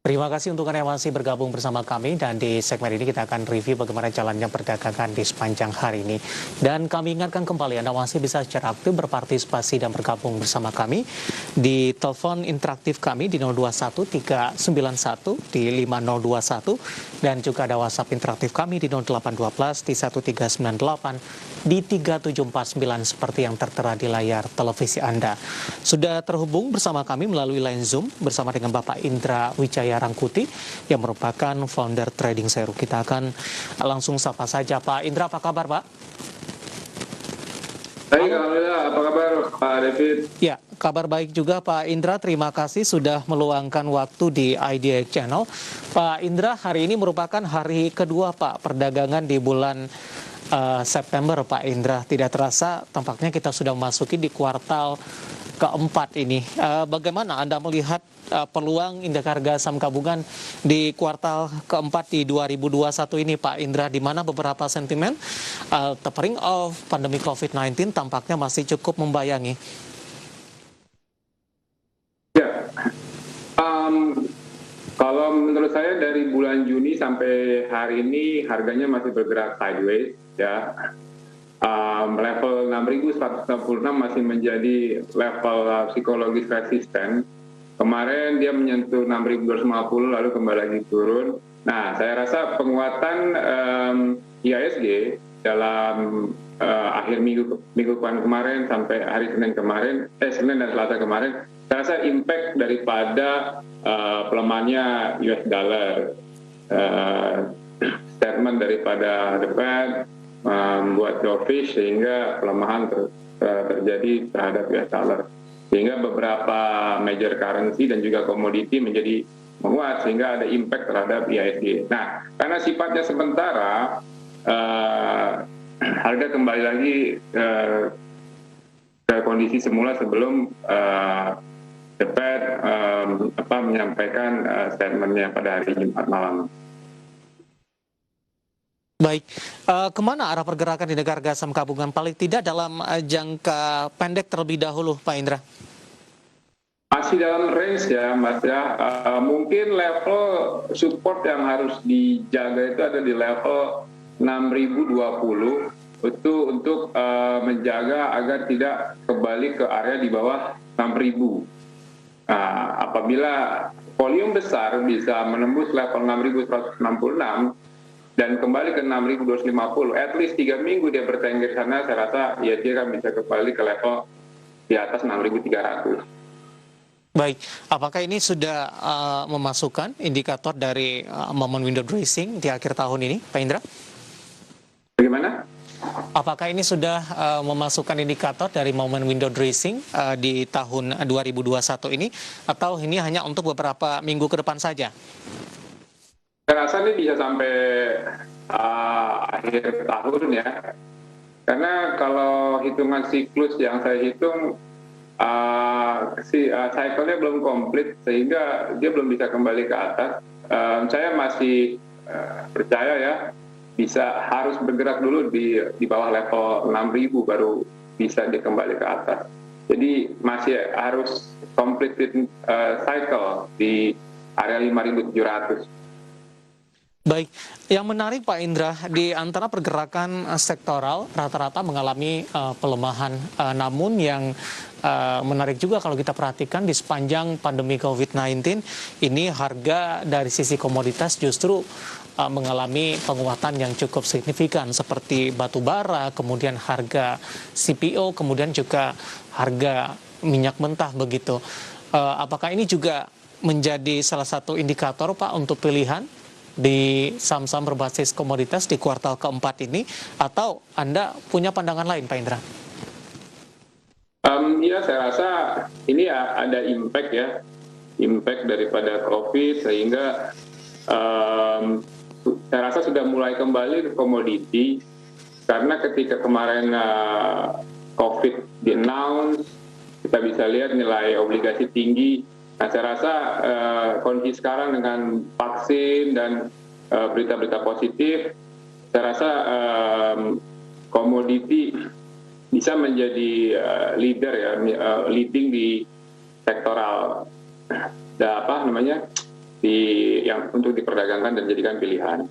Terima kasih untuk Anda yang masih bergabung bersama kami dan di segmen ini kita akan review bagaimana jalannya perdagangan di sepanjang hari ini. Dan kami ingatkan kembali Anda masih bisa secara aktif berpartisipasi dan bergabung bersama kami di telepon interaktif kami di 021 391 di 5021 dan juga ada WhatsApp interaktif kami di 0812 di 1398 di 3749 seperti yang tertera di layar televisi Anda. Sudah terhubung bersama kami melalui line Zoom bersama dengan Bapak Indra Wijaya Rangkuti yang merupakan founder Trading Seru. Kita akan langsung sapa saja Pak Indra, apa kabar Pak? Baik, alhamdulillah. Apa kabar Pak David? Ya, kabar baik juga Pak Indra. Terima kasih sudah meluangkan waktu di IDX Channel. Pak Indra, hari ini merupakan hari kedua Pak perdagangan di bulan September Pak Indra. Tidak terasa tampaknya kita sudah memasuki di kuartal keempat ini. Bagaimana Anda melihat peluang indeks harga saham gabungan di kuartal keempat di 2021 ini Pak Indra, di mana beberapa sentimen tapering off pandemi COVID-19 tampaknya masih cukup membayangi? Ya, kalau menurut saya dari bulan Juni sampai hari ini harganya masih bergerak sideways ya. Level 6.166 masih menjadi level psikologis resisten. Kemarin dia menyentuh 6.250 lalu kembali lagi turun. Nah, saya rasa penguatan IHSG dalam akhir minggu kemarin sampai hari Senin kemarin, Senin dan Selasa kemarin, saya rasa impact daripada pelemahannya US dollar, statement daripada The Fed membuat dovish sehingga pelemahan terjadi terhadap US dollar, sehingga beberapa major currency dan juga komoditi menjadi menguat sehingga ada impact terhadap IHSG. Nah, karena sifatnya sementara, harga kembali lagi ke kondisi semula sebelum The Fed menyampaikan statementnya pada hari Jumat malam. Baik, kemana arah pergerakan di negara harga saham gabungan paling tidak dalam jangka pendek terlebih dahulu, Pak Indra? Masih dalam range ya, Mas ya. Mungkin level support yang harus dijaga itu ada di level 6.020 itu untuk menjaga agar tidak kembali ke area di bawah 6.000. Apabila volume besar bisa menembus level 6.166 dan kembali ke 6.250, at least 3 minggu dia bertengger sana, saya rasa ya dia akan bisa kembali ke level di atas 6.300. Baik, apakah ini sudah memasukkan indikator dari momen window dressing di akhir tahun ini, Pak Indra? Bagaimana? Apakah ini sudah memasukkan indikator dari momen window dressing di tahun 2021 ini, atau ini hanya untuk beberapa minggu ke depan saja? Saya rasa ini bisa sampai akhir tahun ya, karena kalau hitungan siklus yang saya hitung, cycle-nya belum komplit sehingga dia belum bisa kembali ke atas. Saya masih percaya ya, harus bergerak dulu di bawah level 6.000 baru bisa dia kembali ke atas. Jadi masih harus completed cycle di area 5.700. Baik, yang menarik Pak Indra, di antara pergerakan sektoral rata-rata mengalami pelemahan, namun yang menarik juga kalau kita perhatikan di sepanjang pandemi COVID-19 ini harga dari sisi komoditas justru mengalami penguatan yang cukup signifikan seperti batu bara, kemudian harga CPO, kemudian juga harga minyak mentah begitu. Apakah ini juga menjadi salah satu indikator Pak untuk pilihan di saham-saham berbasis komoditas di kuartal keempat ini, atau Anda punya pandangan lain, Pak Indra? Ya, saya rasa ini ya ada impact daripada COVID, sehingga saya rasa sudah mulai kembali ke komoditi, karena ketika kemarin COVID di-announce, kita bisa lihat nilai obligasi tinggi. Nah, saya rasa kondisi sekarang dengan vaksin dan berita-berita positif, saya rasa komoditi bisa menjadi leader ya, leading di sektoral untuk diperdagangkan dan dijadikan pilihan.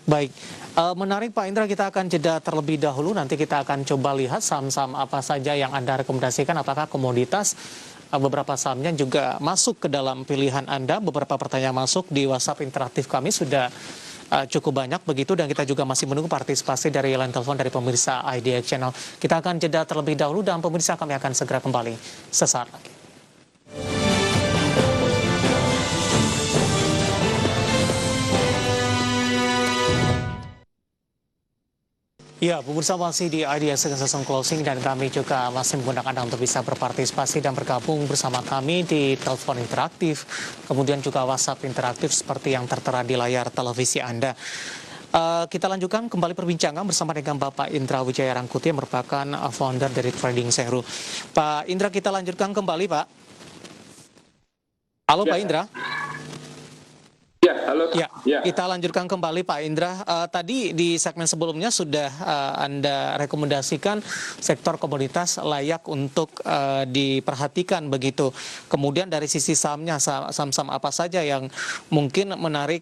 Baik, menarik Pak Indra, kita akan jeda terlebih dahulu. Nanti kita akan coba lihat saham-saham apa saja yang Anda rekomendasikan, apakah komoditas, beberapa sahamnya juga masuk ke dalam pilihan Anda. Beberapa pertanyaan masuk di WhatsApp interaktif kami sudah cukup banyak begitu, dan kita juga masih menunggu partisipasi dari line telepon dari pemirsa IDX Channel. Kita akan jeda terlebih dahulu dan pemirsa kami akan segera kembali sesaat lagi. Ya, pemirsa masih di IDX Session Closing dan kami juga masih menggunakan Anda untuk bisa berpartisipasi dan bergabung bersama kami di telepon interaktif, kemudian juga WhatsApp interaktif seperti yang tertera di layar televisi Anda. Kita lanjutkan kembali perbincangan bersama dengan Bapak Indra Wijaya Rangkuti yang merupakan founder dari Trading Seru. Pak Indra, kita lanjutkan kembali, Pak. Halo, ya. Pak Indra. Ya, halo. Ya, kita lanjutkan kembali Pak Indra. Tadi di segmen sebelumnya sudah Anda rekomendasikan sektor komoditas layak untuk diperhatikan begitu. Kemudian dari sisi sahamnya, saham-saham apa saja yang mungkin menarik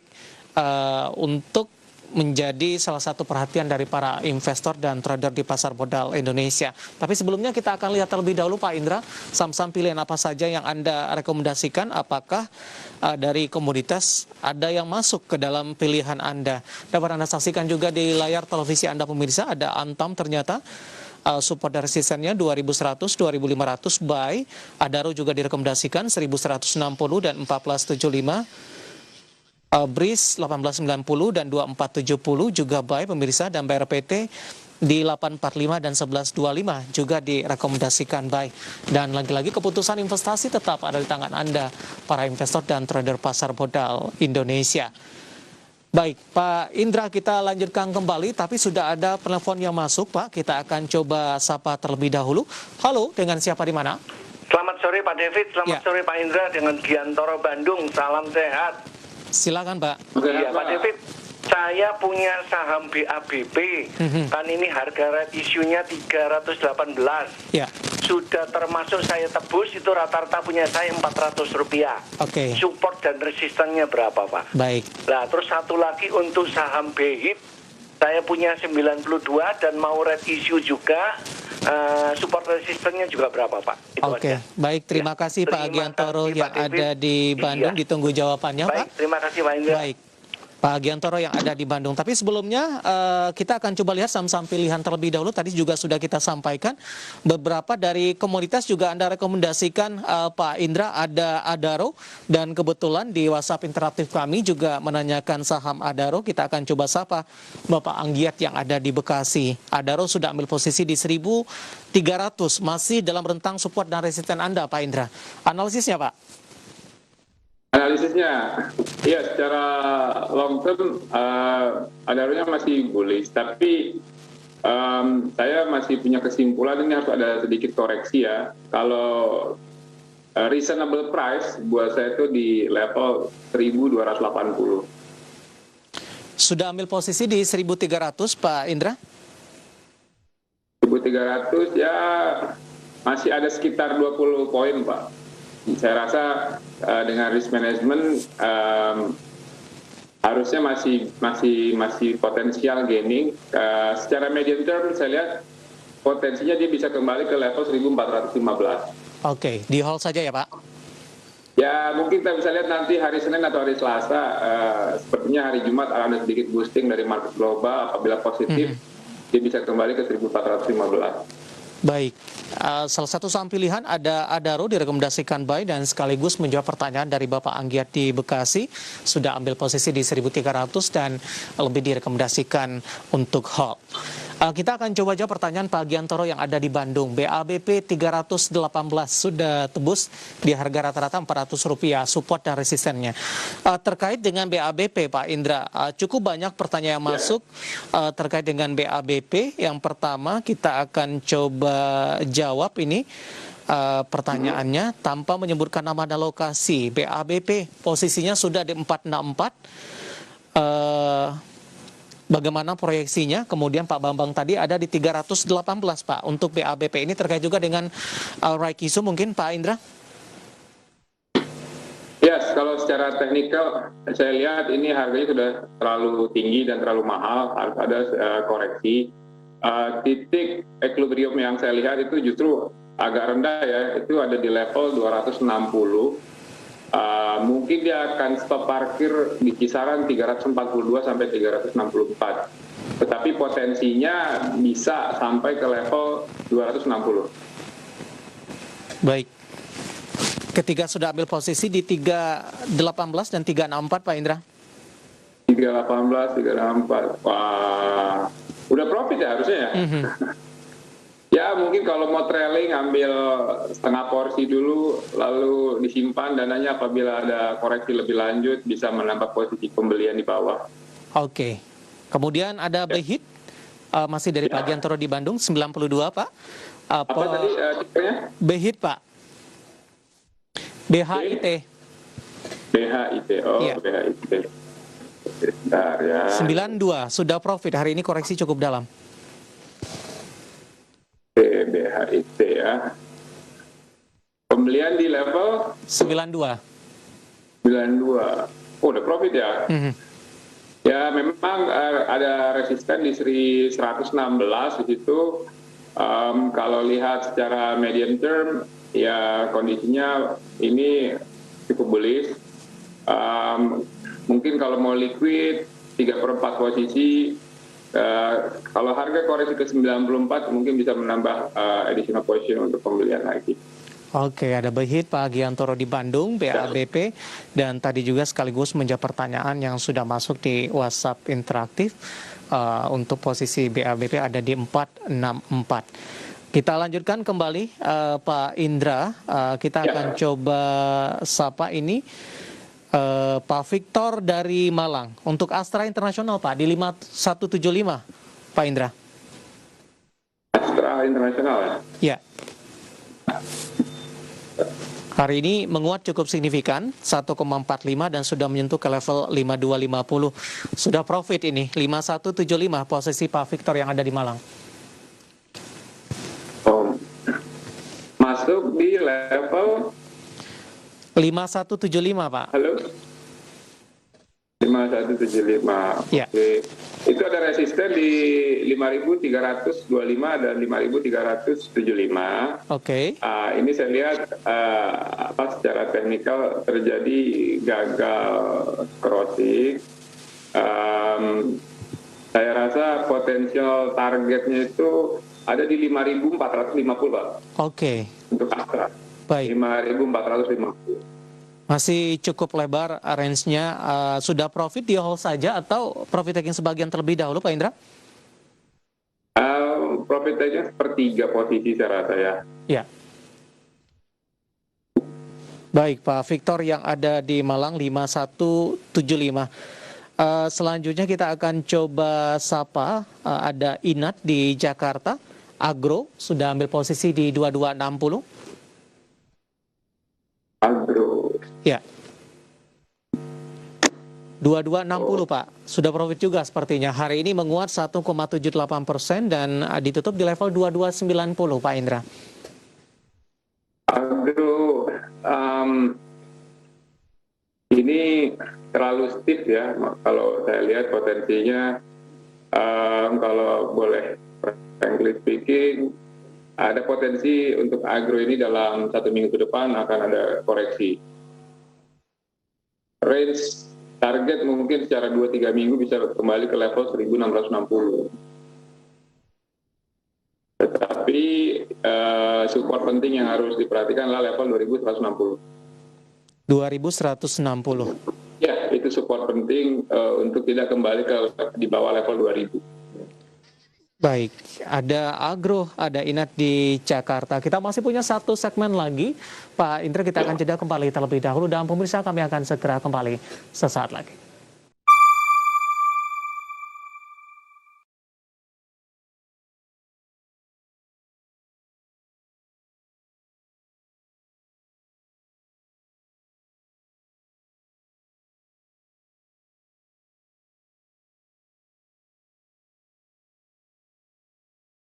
untuk menjadi salah satu perhatian dari para investor dan trader di pasar modal Indonesia. Tapi sebelumnya kita akan lihat terlebih dahulu Pak Indra, saham-saham pilihan apa saja yang Anda rekomendasikan, apakah dari komoditas ada yang masuk ke dalam pilihan Anda. Dapat Anda saksikan juga di layar televisi Anda pemirsa, ada Antam ternyata. Support dan resistennya 2100, 2500 buy. Adaro juga direkomendasikan 1160 dan 1475. BRIS 1890 dan 2470 juga buy pemirsa, dan BRPT di 845 dan 1125 juga direkomendasikan buy. Dan lagi-lagi keputusan investasi tetap ada di tangan Anda, para investor dan trader pasar modal Indonesia. Baik, Pak Indra, kita lanjutkan kembali, tapi sudah ada penelpon yang masuk, Pak. Kita akan coba sapa terlebih dahulu. Halo, dengan siapa di mana? Selamat sore Pak David, selamat sore Pak Indra, dengan Giantoro Bandung, salam sehat. Silakan Pak. Iya Pak David, saya punya saham BABP, kan ini harga red issue-nya 318. Ya. Sudah termasuk saya tebus, itu rata-rata punya saya Rp400. Oke. Support dan resistannya berapa Pak? Baik. Nah terus satu lagi untuk saham BHIP, saya punya 92 dan mau red issue juga. Support resistennya juga berapa Pak? Oke, baik, terima kasih Pak Giantoro yang ada di Bandung. Ditunggu jawabannya Pak. Baik, terima kasih Pak Indra. Baik, Pak Giantoro yang ada di Bandung. Tapi sebelumnya kita akan coba lihat saham-saham pilihan terlebih dahulu. Tadi juga sudah kita sampaikan beberapa dari komoditas juga Anda rekomendasikan Pak Indra, ada Adaro, dan kebetulan di WhatsApp interaktif kami juga menanyakan saham Adaro. Kita akan coba sapa Bapak Anggiat yang ada di Bekasi. Adaro sudah ambil posisi di 1300, masih dalam rentang support dan resisten Anda Pak Indra. Analisisnya Pak? Analisisnya, ya secara long term Adaronya masih bullish, tapi saya masih punya kesimpulan ini harus ada sedikit koreksi ya. Kalau reasonable price buat saya itu di level 1280. Sudah ambil posisi di 1300 Pak Indra? 1300 ya masih ada sekitar 20 poin Pak. Saya rasa dengan risk management harusnya masih potensial gaining. Secara medium term saya lihat potensinya dia bisa kembali ke level 1415. Oke, di hold saja ya Pak? Ya mungkin kita bisa lihat nanti hari Senin atau hari Selasa, sepertinya hari Jumat ada sedikit boosting dari market global. Apabila positif dia bisa kembali ke 1415. Baik, salah satu saham pilihan ada Adaro direkomendasikan buy, dan sekaligus menjawab pertanyaan dari Bapak Anggiat di Bekasi, sudah ambil posisi di 1300 dan lebih direkomendasikan untuk hold. Kita akan coba jawab pertanyaan Pak Giantoro yang ada di Bandung. BABP 318 sudah tebus di harga rata-rata Rp400, support dan resistennya. Terkait dengan BABP Pak Indra, cukup banyak pertanyaan yang masuk terkait dengan BABP. Yang pertama kita akan coba jawab ini pertanyaannya tanpa menyebutkan nama dan lokasi. BABP posisinya sudah di 464. Bagaimana proyeksinya? Kemudian Pak Bambang tadi ada di 318 Pak untuk BABP ini, terkait juga dengan right issue mungkin Pak Indra? Yes, kalau secara teknikal saya lihat ini harganya sudah terlalu tinggi dan terlalu mahal, harus ada koreksi. Titik equilibrium yang saya lihat itu justru agak rendah ya, itu ada di level 260. Mungkin dia akan stop parkir di kisaran 342 sampai 364. Tetapi potensinya bisa sampai ke level 260. Baik. Ketika sudah ambil posisi di 318 dan 364 Pak Indra. 318, 364. Wah, udah profit ya harusnya ya. Ya mungkin kalau mau trailing ambil setengah porsi dulu, lalu disimpan dananya apabila ada koreksi lebih lanjut bisa menambah posisi pembelian di bawah. Oke. Kemudian ada BHIT, masih dari Pak Giantoro di Bandung, 92 Pak. Apa tadi tipenya? BHIT Pak. BHIT. BHIT, oh Iya. BHIT. Bentar ya. 92, sudah profit, hari ini koreksi cukup dalam. BHIT ya. Pembelian di level 92. 92. Oh, udah profit ya. Ya memang ada resisten di 116 di situ. Kalau lihat secara medium term, ya kondisinya ini cukup bullish. Mungkin kalau mau liquid 3/4 posisi. Kalau harga koreksi ke 94 mungkin bisa menambah additional position untuk pembelian lagi. Oke, ada BHIT Pak Giantoro di Bandung, BABP, dan tadi juga sekaligus menjawab pertanyaan yang sudah masuk di WhatsApp interaktif. Untuk posisi BABP ada di 464. Kita lanjutkan kembali Pak Indra, kita akan coba sapa ini. Pak Victor dari Malang. Untuk Astra Internasional Pak, di 5175 Pak Indra. Astra Internasional ya? Ya. Hari ini menguat cukup signifikan, 1,45 dan sudah menyentuh ke level 5250. Sudah profit ini, 5175 posisi Pak Victor yang ada di Malang. Oh, masuk di level 5175 Pak. halo? 5175. Ya. Oke. Itu ada resisten di 5325 dan 5375. Oke. Ini saya lihat secara teknikal terjadi gagal crossing. Saya rasa potensial targetnya itu ada di 5450 Pak. Oke. Untuk Astra. Baik. 5450. Masih cukup lebar range-nya. Sudah profit di hold saja atau profit taking sebagian terlebih dahulu Pak Indra? Profit taking sepertiga posisi saya rasa ya. Ya. Baik Pak Victor yang ada di Malang 5175. Selanjutnya kita akan coba sapa, ada Inat di Jakarta. Agro sudah ambil posisi di 2260. Agro. Ya. 2260 Pak, sudah profit juga sepertinya. Hari ini menguat 1,78% dan ditutup di level 2290 Pak Indra. Agro, ini terlalu stiff ya, kalau saya lihat potensinya, kalau boleh frankly speaking, ada potensi untuk agro ini dalam 1 minggu ke depan akan ada koreksi. Range target mungkin secara 2-3 minggu bisa kembali ke level 1660. Tetapi support penting yang harus diperhatikan adalah level 2160. 2160. Ya, itu support penting untuk tidak kembali ke di bawah level 2000. Baik, ada Agro, ada Inat di Jakarta. Kita masih punya satu segmen lagi. Pak Indra, kita akan jeda kembali terlebih dahulu. Dan pemirsa, kami akan segera kembali sesaat lagi.